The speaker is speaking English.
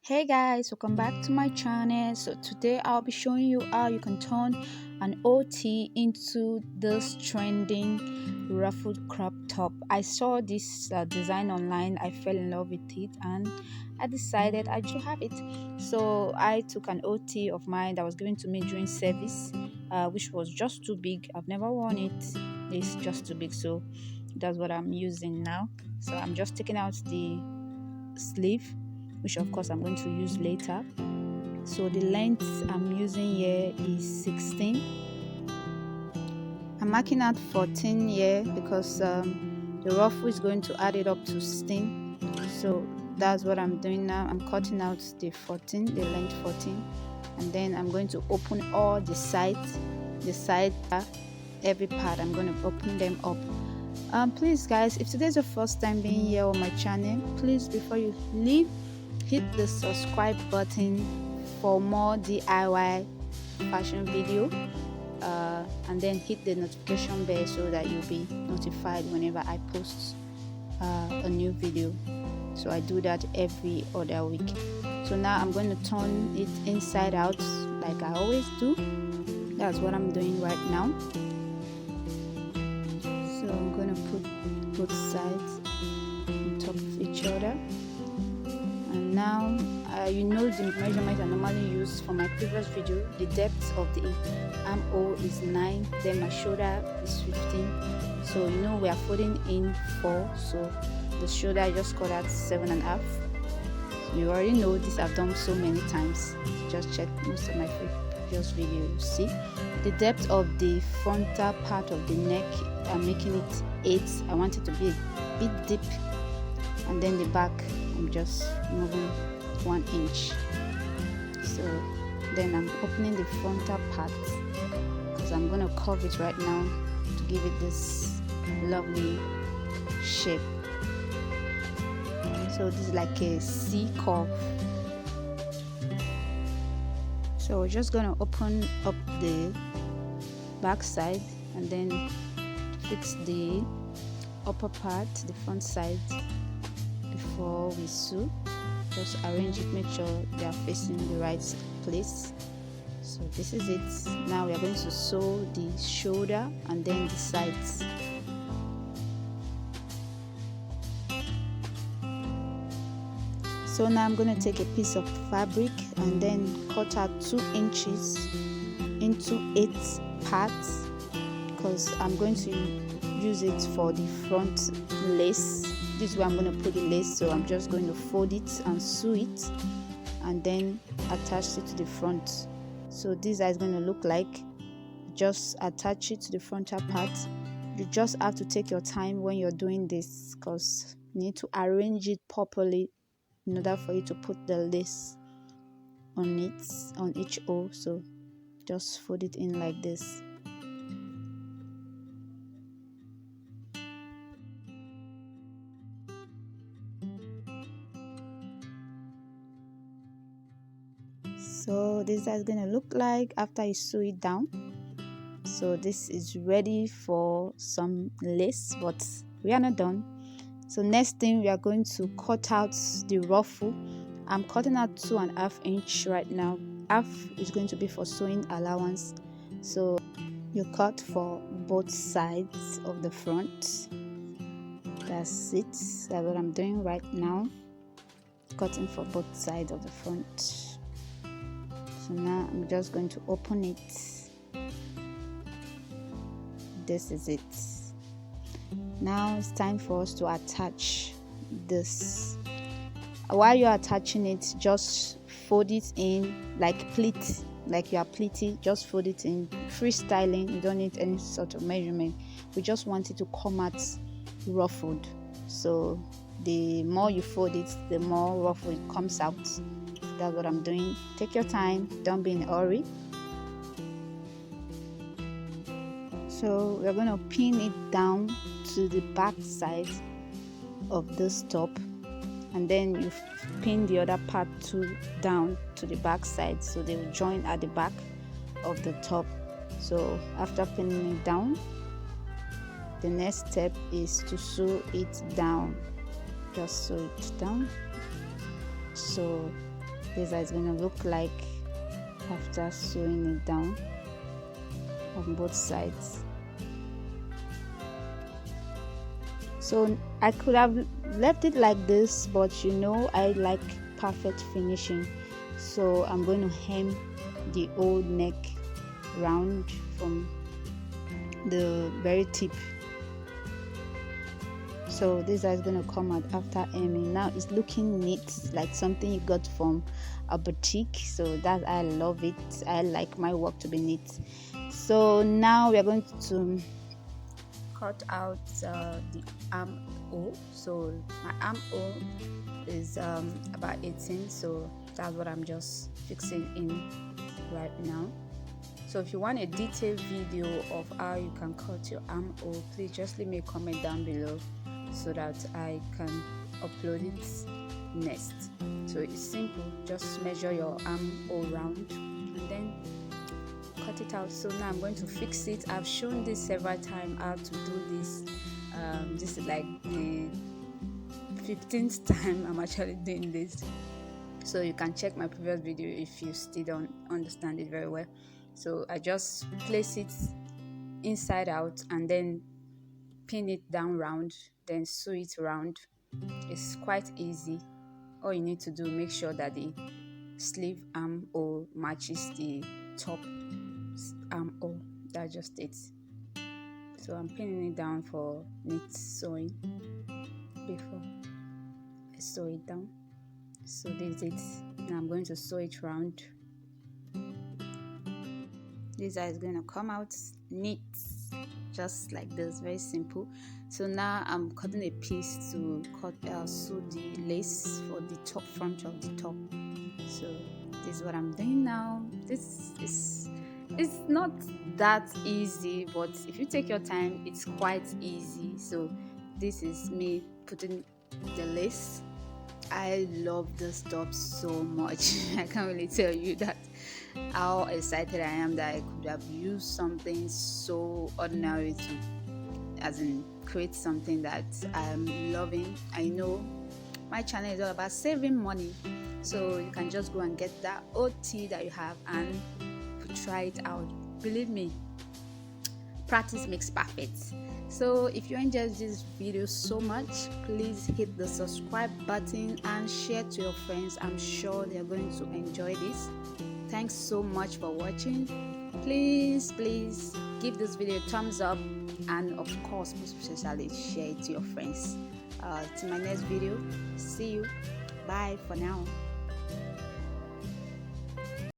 Hey guys, welcome back to my channel. So today I'll be showing you how you can turn an OT into this trending ruffled crop top. I saw this design online, I fell in love with it, and I decided I should have it. So I took an OT of mine that was given to me during service, which was just too big. I've never worn it, it's just too big, so that's what I'm using now. So I'm just taking out the sleeve, which of course I'm going to use later. So the length I'm using here is 16. I'm marking out 14 here because the ruffle is going to add it up to 16. So that's what I'm doing now. I'm cutting out the 14, the length 14, and then I'm going to open all the sides, every part I'm going to open them up. Please guys, if today's your first time being here on my channel, please, before you leave, hit the subscribe button for more DIY fashion video, and then hit the notification bell so that you'll be notified whenever I post a new video. So I do that every other week. So now I'm going to turn it inside out like I always do. That's what I'm doing right now. So I'm going to put both sides on top of each other. And now you know the measurement I normally use for my previous video. The depth of the armhole is 9, then my shoulder is 15. So you know we are folding in 4, so the shoulder I just cut at 7.5. You already know this, I've done so many times. Just check most of my previous videos. See the depth of the frontal part of the neck, I'm making it 8. I want it to be a bit deep, and then the back I'm just moving 1 inch. So then I'm opening the frontal part because I'm going to curve it right now to give it this lovely shape. So this is like a C curve. So we're just going to open up the back side and then fix the upper part, the front side, before we sew. Just arrange it, make sure they are facing the right place. So this is it. Now we are going to sew the shoulder and then the sides. So now I'm going to take a piece of fabric and then cut out 2 inches into 8 parts because I'm going to use it for the front lace. This is where I'm going to put the lace, so I'm just going to fold it and sew it and then attach it to the front. So this is going to look like. Just attach it to the frontal part. You just have to take your time when you're doing this because you need to arrange it properly in order for you to put the lace on it, on each O. So just fold it in like this. So this is going to look like after you sew it down. So this is ready for some lace, but we are not done. So next thing, we are going to cut out the ruffle. I'm cutting out 2.5 inch right now. Half is going to be for sewing allowance. So you cut for both sides of the front. That's it. That's what I'm doing right now. Cutting for both sides of the front. So now I'm just going to open it. This is it. Now it's time for us to attach this. While you're attaching it, just fold it in like pleat, like you are pleating. Just fold it in, freestyling. You don't need any sort of measurement. We just want it to come out ruffled. So the more you fold it, the more ruffle it comes out. That's what I'm doing. Take your time, don't be in a hurry. So we're going to pin it down to the back side of this top, and then you pin the other part down to the back side so they will join at the back of the top. So after pinning it down, the next step is to sew it down. Just sew it down. So This is going to look like after sewing it down on both sides. So I could have left it like this, but you know I like perfect finishing, so I'm going to hem the old neck round from the very tip. So this is going to come out after hemming. Now it's looking neat, like something you got from a boutique. So that I love it. I like my work to be neat. So now we are going to cut out the armhole. So my armhole is about 18, so that's what I'm just fixing in right now. So if you want a detailed video of how you can cut your armhole, please just leave me a comment down below so that I can upload it next. So it's simple, just measure your armhole round and then cut it out. So now I'm going to fix it. I've shown this several times how to do this. This is like the 15th time I'm actually doing this, so you can check my previous video if you still don't understand it very well. So I just place it inside out and then pin it down round, then sew it round. It's quite easy. All you need to do, make sure that the sleeve armhole matches the top armhole. That's just it. So I'm pinning it down for neat sewing before I sew it down. So this is it. Now I'm going to sew it round. This is going to come out neat, just like this, very simple. So now I'm cutting a piece to sew the lace for the top front of the top. So this is what I'm doing now. It's not that easy, but if you take your time, it's quite easy. So this is me putting the lace. I love this top so much. I can't really tell you that how excited I am that I could have used something so ordinary to, as in, create something that I'm loving. I know my channel is all about saving money, so you can just go and get that OT that you have and try it out. Believe me, practice makes perfect. So if you enjoyed this video so much, please hit the subscribe button and share to your friends. I'm sure they're going to enjoy this. Thanks so much for watching. Please give this video a thumbs up, and of course most especially share it to your friends. Till my next video, see you. Bye for now.